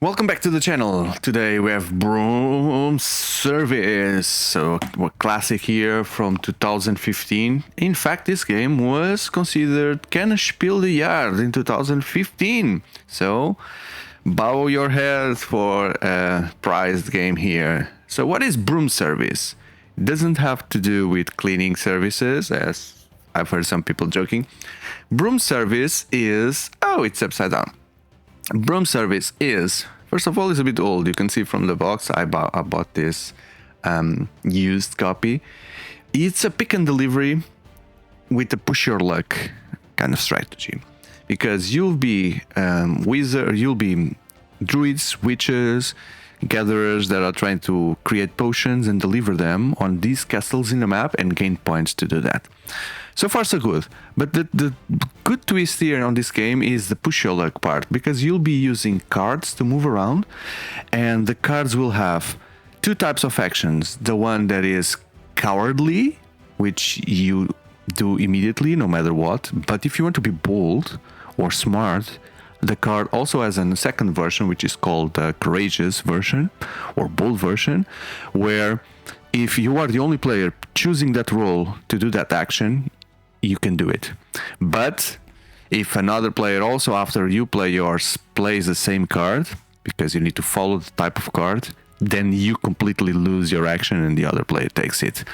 Welcome back to the channel. Today we have Broom Service, so a classic here from 2015. In fact, this game was considered Spiel des Jahres in 2015. So bow your head for a prized game here. So what is Broom Service? It doesn't have to do with cleaning services, as I've heard some people joking. Broom Service is... oh, it's upside down. Broom Service is, first of all, it's a bit old. You can see from the box I bought this used copy. It's a pick and delivery with a push your luck kind of strategy, because you'll be you'll be druids, witches, gatherers that are trying to create potions and deliver them on these castles in the map and gain points to do that. So far so good, but the good twist here on this game is the push your luck part, because you'll be using cards to move around, and the cards will have two types of actions. The one that is cowardly, which you do immediately no matter what, but if you want to be bold or smart, the card also has a second version, which is called the courageous version or bold version, where if you are the only player choosing that role to do that action, you can do it. But if another player also, after you play yours, plays the same card, because you need to follow the type of card, then you completely lose your action and the other player takes it.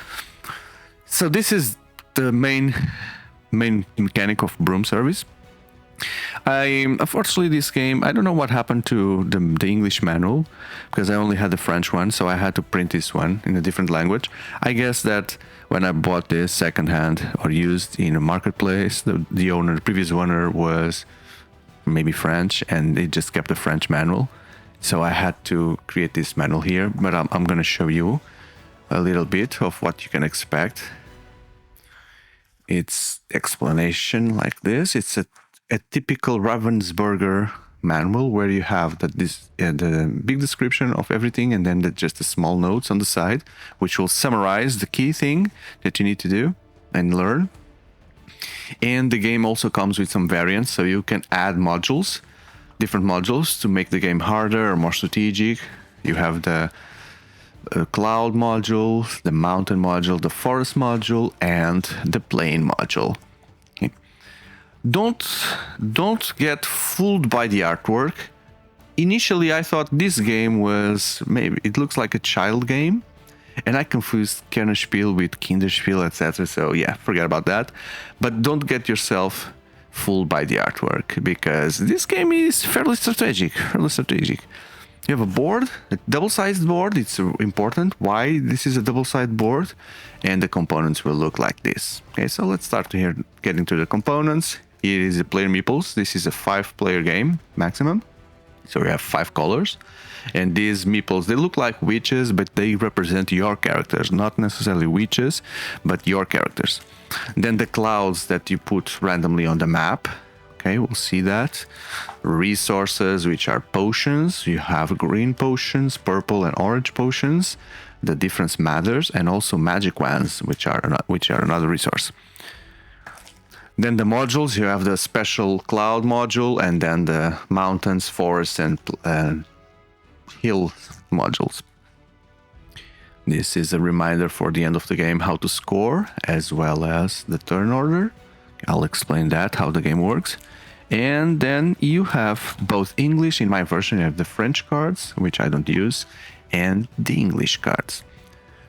So this is the main mechanic of Broom Service. Unfortunately, this game, I don't know what happened to the English manual, because I only had the French one, so I had to print this one in a different language. I guess that when I bought this secondhand or used in a marketplace, the previous owner was maybe French, and they just kept the French manual. So I had to create this manual here, but I'm going to show you a little bit of what you can expect. It's explanation like this. It's a typical Ravensburger manual, where you have the big description of everything, and then just the small notes on the side, which will summarize the key thing that you need to do and learn. And the game also comes with some variants, so you can add modules, different modules, to make the game harder or more strategic. You have the cloud module, the mountain module, the forest module, and the plain module. Don't get fooled by the artwork. Initially, I thought this game was it looks like a child game, and I confused Spiel with Kinderspiel, etc. So yeah, forget about that. But don't get yourself fooled by the artwork, because this game is fairly strategic. You have a board, a double-sized board. It's important why this is a double-sided board, and the components will look like this. Okay, so let's start here getting to the components. Here is the player meeples. This is a 5-player game maximum, so we have 5 colors, and these meeples, they look like witches, but they represent your characters, not necessarily witches, but your characters. Then the clouds that you put randomly on the map. Okay, we'll see that. Resources, which are potions. You have green potions, purple and orange potions. The difference matters, and also magic wands, which are another resource. Then the modules, you have the special cloud module, and then the mountains, forests, and hill modules. This is a reminder for the end of the game how to score, as well as the turn order. I'll explain that, how the game works. And then you have both English, in my version you have the French cards, which I don't use, and the English cards.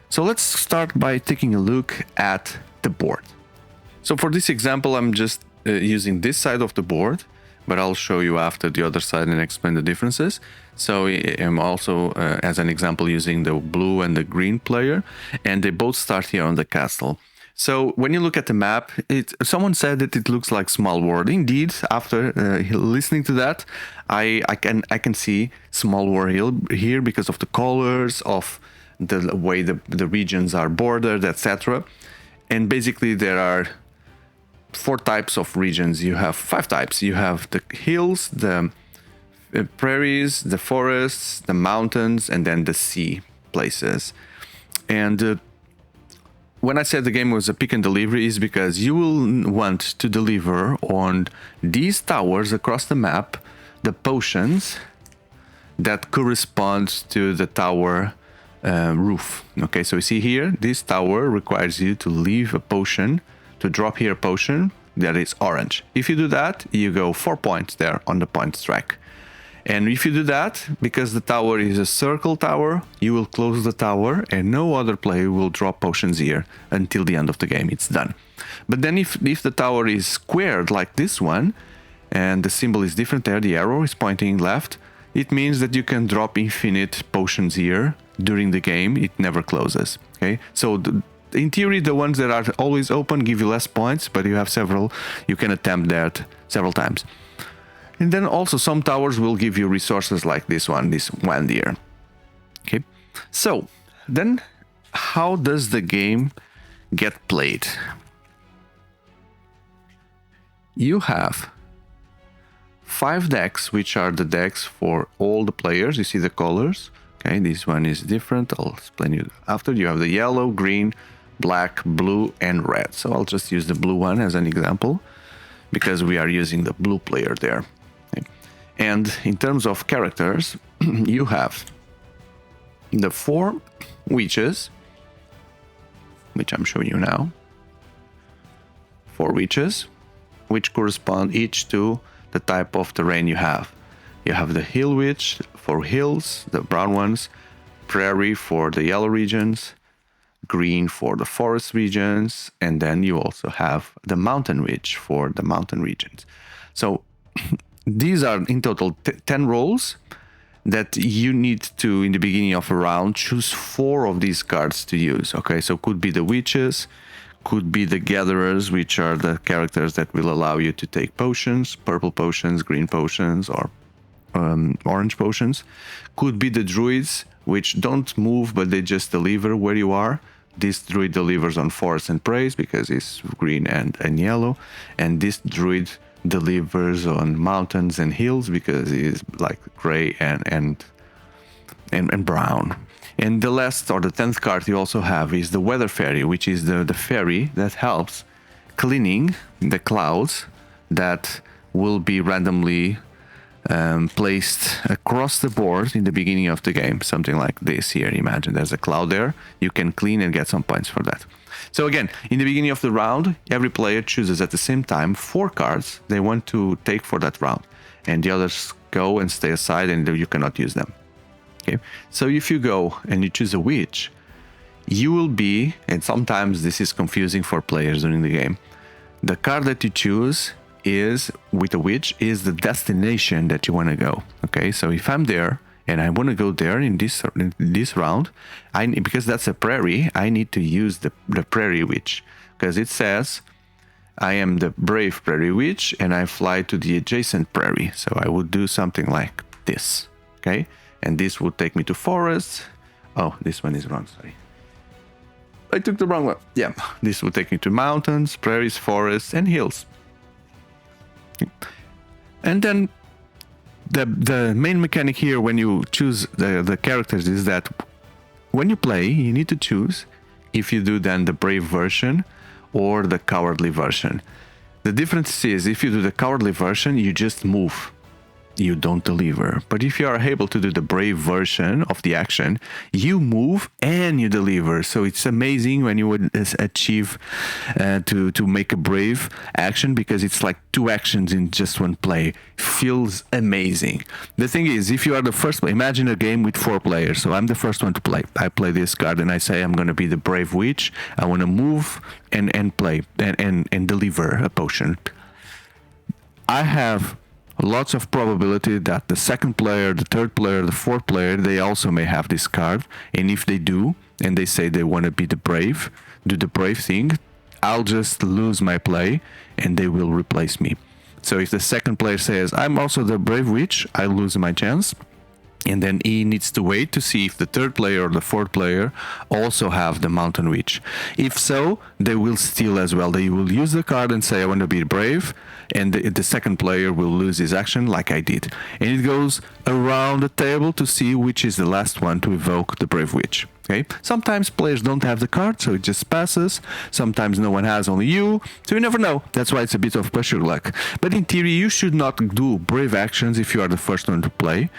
So let's start by taking a look at the board. So for this example, I'm just using this side of the board, but I'll show you after the other side and explain the differences. So I'm also, as an example, using the blue and the green player, and they both start here on the castle. So when you look at the map, someone said that it looks like small world. Indeed, after listening to that, I can see small world here because of the colors, of the way the regions are bordered, etc. And basically there are 4 types of regions. You have 5 types. You have the hills, the prairies, the forests, the mountains, and then the sea places. And when I said the game was a pick and delivery, is because you will want to deliver on these towers across the map the potions that corresponds to the tower roof. Okay, so you see here, this tower requires you to leave a potion, to drop here a potion that is orange. If you do that, you go 4 points there on the points track. And if you do that, because the tower is a circle tower, you will close the tower and no other player will drop potions here until the end of the game. It's done. But then if the tower is squared like this one, and the symbol is different there, the arrow is pointing left, it means that you can drop infinite potions here during the game. It never closes. Okay, so in theory, the ones that are always open give you less points, but you have several, you can attempt that several times. And then also some towers will give you resources like this one here. Okay, so then how does the game get played? You have 5 decks, which are the decks for all the players. You see the colors. Okay, this one is different. I'll explain you after. You have the yellow, green, black, blue, and red. So I'll just use the blue one as an example because we are using the blue player there. Okay. And in terms of characters, you have the 4 witches, which I'm showing you now. 4 witches, which correspond each to the type of terrain you have. You have the hill witch for hills, the brown ones, prairie for the yellow regions, green for the forest regions, and then you also have the mountain witch for the mountain regions. So these are in total 10 roles that you need to, in the beginning of a round, choose 4 of these cards to use. Okay, so could be the witches, could be the gatherers, which are the characters that will allow you to take potions, purple potions, green potions, or orange potions. Could be the druids, which don't move, but they just deliver where you are. This druid delivers on forests and praise because it's green and yellow. And this druid delivers on mountains and hills because it's like gray and brown. And the last, or the 10th card you also have is the weather fairy, which is the fairy that helps cleaning the clouds that will be randomly placed across the board in the beginning of the game. Something like this here. Imagine there's a cloud there. You can clean and get some points for that. So again, in the beginning of the round, every player chooses at the same time 4 cards they want to take for that round. And the others go and stay aside and you cannot use them. Okay, so if you go and you choose a witch, you will be, and sometimes this is confusing for players during the game, the card that you choose is, with a witch, is the destination that you want to go. Okay, so if I'm there and I want to go there in this round, because that's a prairie, I need to use the prairie witch, because it says I am the brave prairie witch and I fly to the adjacent prairie. So I would do something like this. Okay, and this would take me to forests. Oh, this one is wrong, sorry. I took the wrong one. Yeah, this would take me to mountains, prairies, forests, and hills. And then the main mechanic here when you choose the characters is that when you play, you need to choose if you do then the brave version or the cowardly version. The difference is if you do the cowardly version, you just move. You don't deliver. But if you are able to do the brave version of the action, you move and you deliver. So it's amazing when you would achieve to make a brave action, because it's like 2 actions in just one play. Feels amazing. The thing is, if you are the first, imagine a game with 4 players. So I'm the first one to play. I play this card and I say I'm going to be the brave witch. I want to move and play and deliver a potion. I have lots of probability that the second player, the third player, the fourth player, they also may have this card. And if they do, and they say they want to be the brave, do the brave thing, I'll just lose my play and they will replace me. So if the second player says, I'm also the brave witch, I lose my chance. And then he needs to wait to see if the third player or the fourth player also have the mountain witch. If so, they will steal as well. They will use the card and say, I want to be brave. And the second player will lose his action like I did. And it goes around the table to see which is the last one to evoke the brave witch. Okay? Sometimes players don't have the card, so it just passes. Sometimes no one has, only you. So you never know. That's why it's a bit of push your luck. But in theory, you should not do brave actions if you are the first one to play.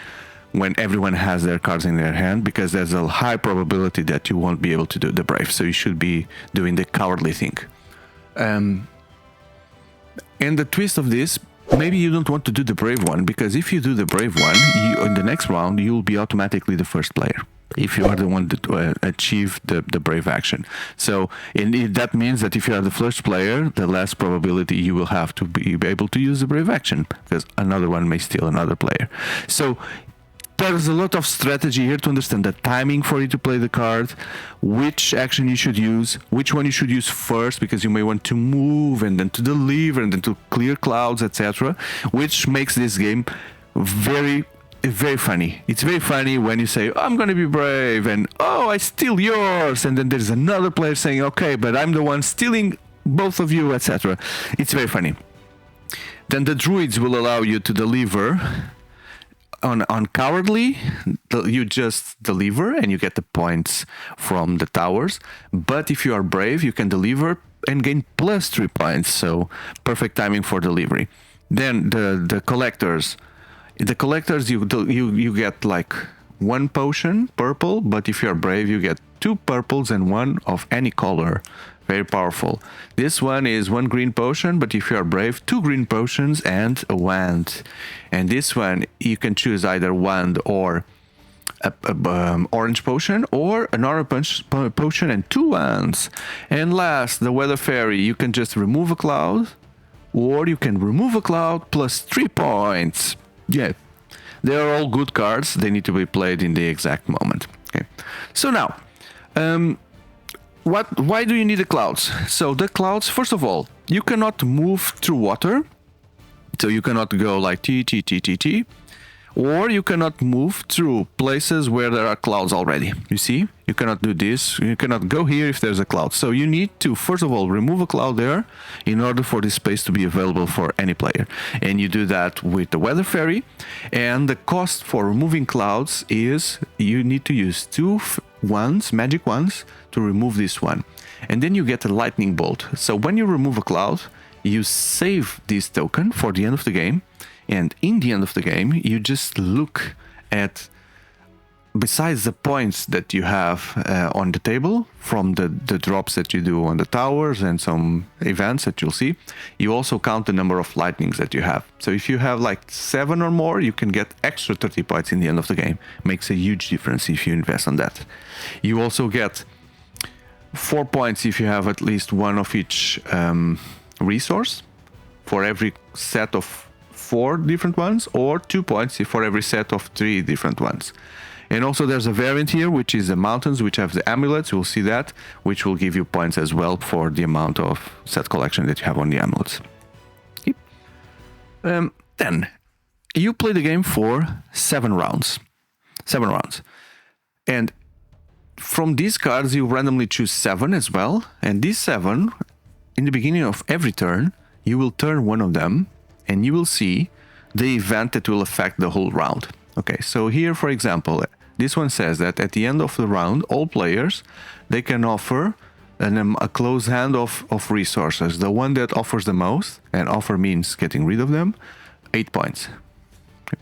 when everyone has their cards in their hand, because there's a high probability that you won't be able to do the brave. So you should be doing the cowardly thing. And the twist of this, maybe you don't want to do the brave one, because if you do the brave one, in the next round, you'll be automatically the first player if you are the one to achieve the brave action. So that means that if you are the first player, the less probability you will have to be able to use the brave action, because another one may steal another player. So there's a lot of strategy here to understand the timing for you to play the card, which action you should use, which one you should use first, because you may want to move and then to deliver and then to clear clouds, etc., which makes this game very funny. It's very funny when you say, I'm going to be brave, and oh, I steal yours, and then there's another player saying, okay, but I'm the one stealing both of you, etc. It's very funny. Then the druids will allow you to deliver. On cowardly, you just deliver and you get the points from the towers. But if you are brave, you can deliver and gain plus 3 points. So perfect timing for delivery. Then the collectors. The collectors, you get like 1 potion, purple. But if you are brave, you get 2 purples and 1 of any color. Very powerful. This one is 1 green potion, but if you are brave, 2 green potions and a wand. And this one, you can choose either wand or a orange potion, or an orange potion and 2 wands. And last, the weather fairy. You can just remove a cloud, or you can remove a cloud plus 3 points. Yeah, they are all good cards. They need to be played in the exact moment. Okay, so now, why do you need the clouds? So the clouds, first of all, you cannot move through water. So you cannot go like T. Or you cannot move through places where there are clouds already. You see? You cannot do this. You cannot go here if there's a cloud. So you need to, first of all, remove a cloud there in order for this space to be available for any player. And you do that with the weather fairy. And the cost for removing clouds is you need to use 2 wands, magic wands, to remove this one. And then you get a lightning bolt. So when you remove a cloud, you save this token for the end of the game. And in the end of the game, you just look at, besides the points that you have on the table from the drops that you do on the towers and some events that you'll see, you also count the number of lightnings that you have. So if you have like 7 or more, you can get extra 30 points in the end of the game. Makes a huge difference if you invest on that. You also get 4 points if you have at least 1 of each resource for every set of 4 different ones, or 2 points for every set of 3 different ones. And also there's a variant here, which is the mountains, which have the amulets. We'll see that, which will give you points as well for the amount of set collection that you have on the amulets. Then you play the game for 7 rounds. 7 rounds. And from these cards, you randomly choose 7 as well. And these 7, in the beginning of every turn, you will turn one of them, and you will see the event that will affect the whole round. Okay, so here, for example, this one says that at the end of the round, all players, they can offer a close hand of resources. The one that offers the most, and offer means getting rid of them, 8 points. Okay.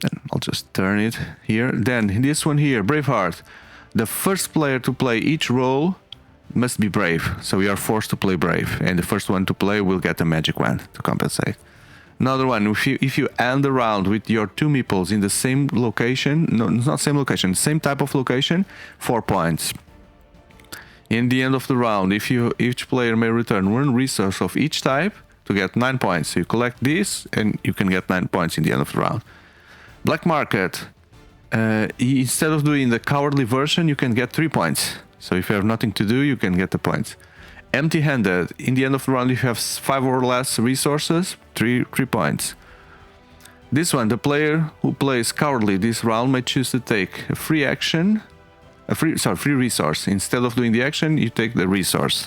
Then I'll just turn it here. Then this one here, Braveheart. The first player to play each role must be brave, so we are forced to play brave, and the first one to play will get a magic wand to compensate. Another one, if you end the round with your 2 meeples in the same location, no, not same location, same type of location, 4 points. In the end of the round, each player may return 1 resource of each type to get 9 points. So you collect this, and you can get 9 points in the end of the round. Black Market, instead of doing the cowardly version, you can get 3 points. So if you have nothing to do, you can get the points. Empty-handed. In the end of the round, if you have 5 or less resources, 3 points. This one, the player who plays cowardly this round may choose to take a free action, free resource. Instead of doing the action, you take the resource.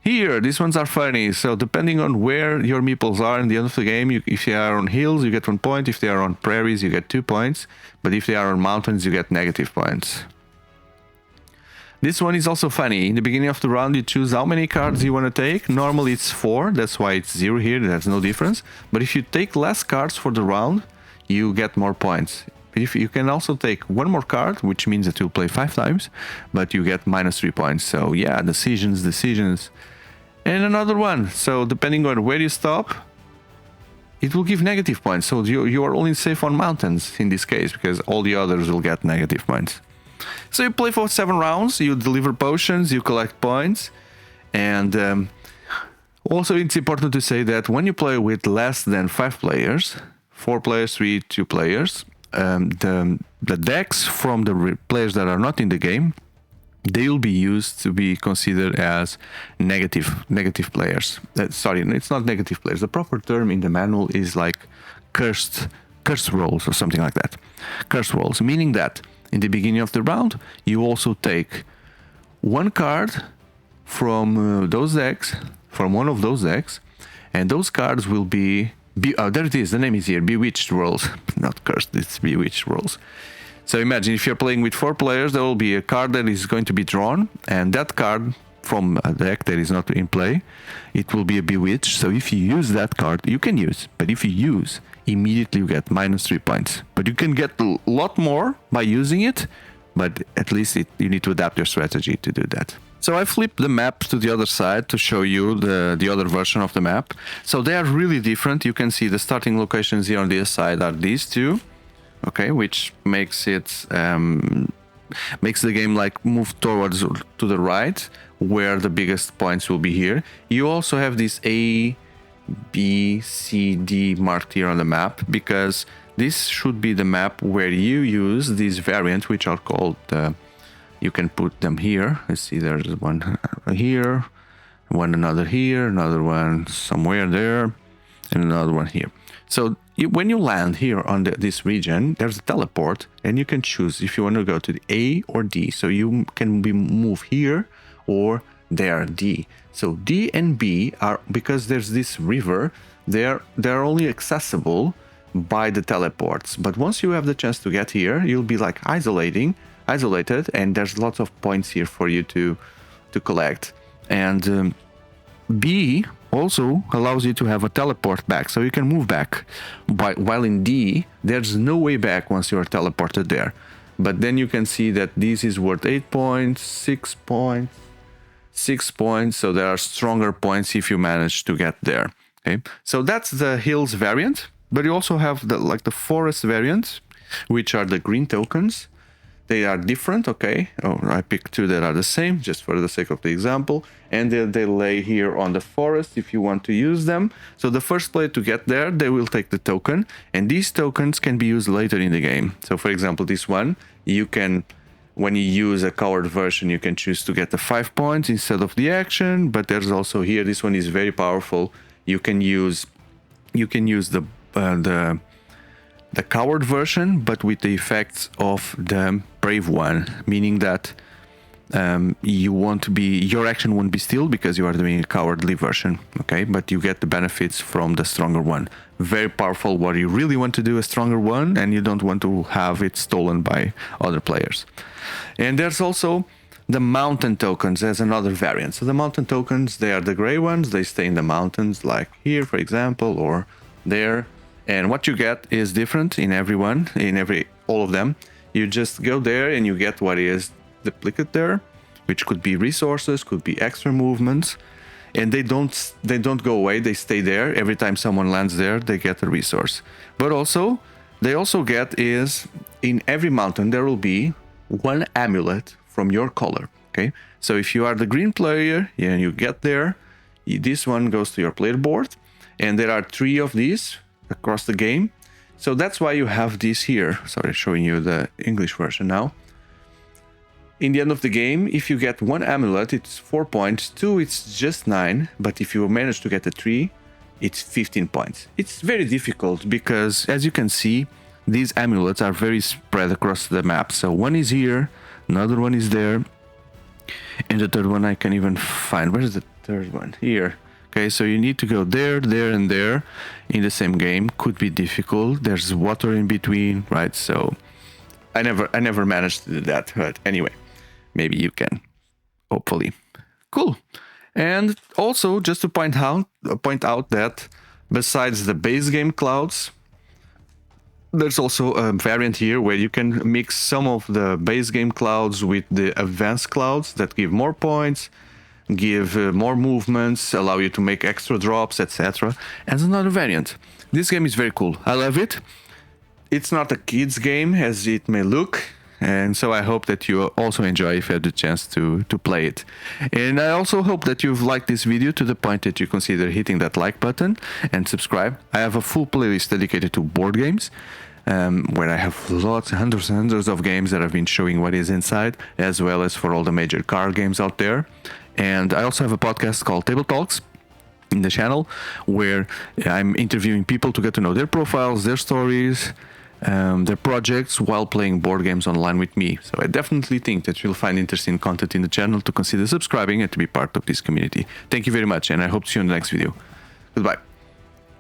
Here, these ones are funny. So depending on where your meeples are in the end of the game, if they are on hills, you get 1 point. If they are on prairies, you get 2 points. But if they are on mountains, you get negative points. This one is also funny. In the beginning of the round, you choose how many cards you want to take. Normally it's 4, that's why it's 0 here, there's no difference. But if you take less cards for the round, you get more points. If you can also take one more card, which means that you'll play 5 times, but you get -3 points. So yeah, decisions. And another one. So depending on where you stop, it will give negative points. So you are only safe on mountains in this case, because all the others will get negative points. So you play for 7 rounds, you deliver potions, you collect points. And also it's important to say that when you play with less than 5 players, 4 players, 3, 2 players, the decks from the players that are not in the game, they will be used to be considered as negative players. Sorry, it's not negative players. The proper term in the manual is like cursed rolls or something like that. Cursed rolls, meaning that in the beginning of the round, you also take one card from those decks, from one of those decks, and those cards will be there it is, the name is here, Bewitched Rolls. Not cursed, it's Bewitched Rolls. So imagine if you're playing with 4 players, there will be a card that is going to be drawn, and that card from a deck that is not in play, it will be a Bewitched. So if you use that card, you can use, but if you use, immediately you get -3 points. But you can get a lot more by using it, but at least you need to adapt your strategy to do that. So I flipped the map to the other side to show you the other version of the map. So they are really different. You can see the starting locations here on this side are these two, okay, which makes it makes the game like move towards to the right, where the biggest points will be here. You also have this A, B, C, D marked here on the map, because this should be the map where you use these variants, which are called you can put them here. Let's see, there's one here, another here, another one somewhere there, and another one here. So when you land here on this region, there's a teleport, and you can choose if you want to go to the A or D. So you can move here or there, D. So D and B are, because there's this river, they're only accessible by the teleports. But once you have the chance to get here, you'll be like isolated, and there's lots of points here for you to collect. And B also allows you to have a teleport back, so you can move back. While in D, there's no way back once you are teleported there. But then you can see that this is worth 8 points, 6 points, 6 points, so there are stronger points if you manage to get there. Okay, so that's the hills variant, but you also have the forest variant, which are the green tokens. They are different, okay? Oh, I picked 2 that are the same, just for the sake of the example. And they lay here on the forest if you want to use them. So the first player to get there, they will take the token. And these tokens can be used later in the game. So for example, this one, you can, when you use a coward version, you can choose to get the 5 points instead of the action. But there's also here, this one is very powerful. You can use the coward version, but with the effects of the brave one, meaning that your action won't be still because you are doing a cowardly version, okay? But you get the benefits from the stronger one. Very powerful where you really want to do a stronger one and you don't want to have it stolen by other players. And there's also the mountain tokens as another variant. So the mountain tokens, they are the gray ones. They stay in the mountains, like here, for example, or there. And what you get is different in all of them. You just go there and you get what is duplicate there, which could be resources, could be extra movements, and they don't go away. They stay there. Every time someone lands there, they get a resource. But also, they also get is in every mountain there will be one amulet from your color. Okay, so if you are the green player and you get there, this one goes to your player board, and there are 3 of these across the game. So that's why you have this here. Sorry, showing you the English version now. In the end of the game, if you get 1 amulet, it's 4 points. 2, it's just 9. But if you manage to get a 3, it's 15 points. It's very difficult because, as you can see, these amulets are very spread across the map. So one is here, another one is there, and the third one I can even find. Where is the third one? Here. Okay, so you need to go there, there, and there in the same game. Could be difficult. There's water in between, right? So I never managed to do that. But anyway, maybe you can. Hopefully. Cool. And also, just to point out that besides the base game clouds, There's also a variant here where you can mix some of the base game clouds with the advanced clouds that give more points, give more movements, allow you to make extra drops, etc. And another variant. This game is very cool. I love it. It's not a kid's game as it may look, and so I hope that you also enjoy if you had the chance to play it. And I also hope that you've liked this video to the point that you consider hitting that like button and subscribe. I have a full playlist dedicated to board games, where I have lots, hundreds of games that I've been showing what is inside, as well as for all the major card games out there. And I also have a podcast called Table Talks in the channel, where I'm interviewing people to get to know their profiles, their stories, their projects while playing board games online with me. So I definitely think that you'll find interesting content in the channel to consider subscribing and to be part of this community. Thank you very much, and I hope to see you in the next video. Goodbye.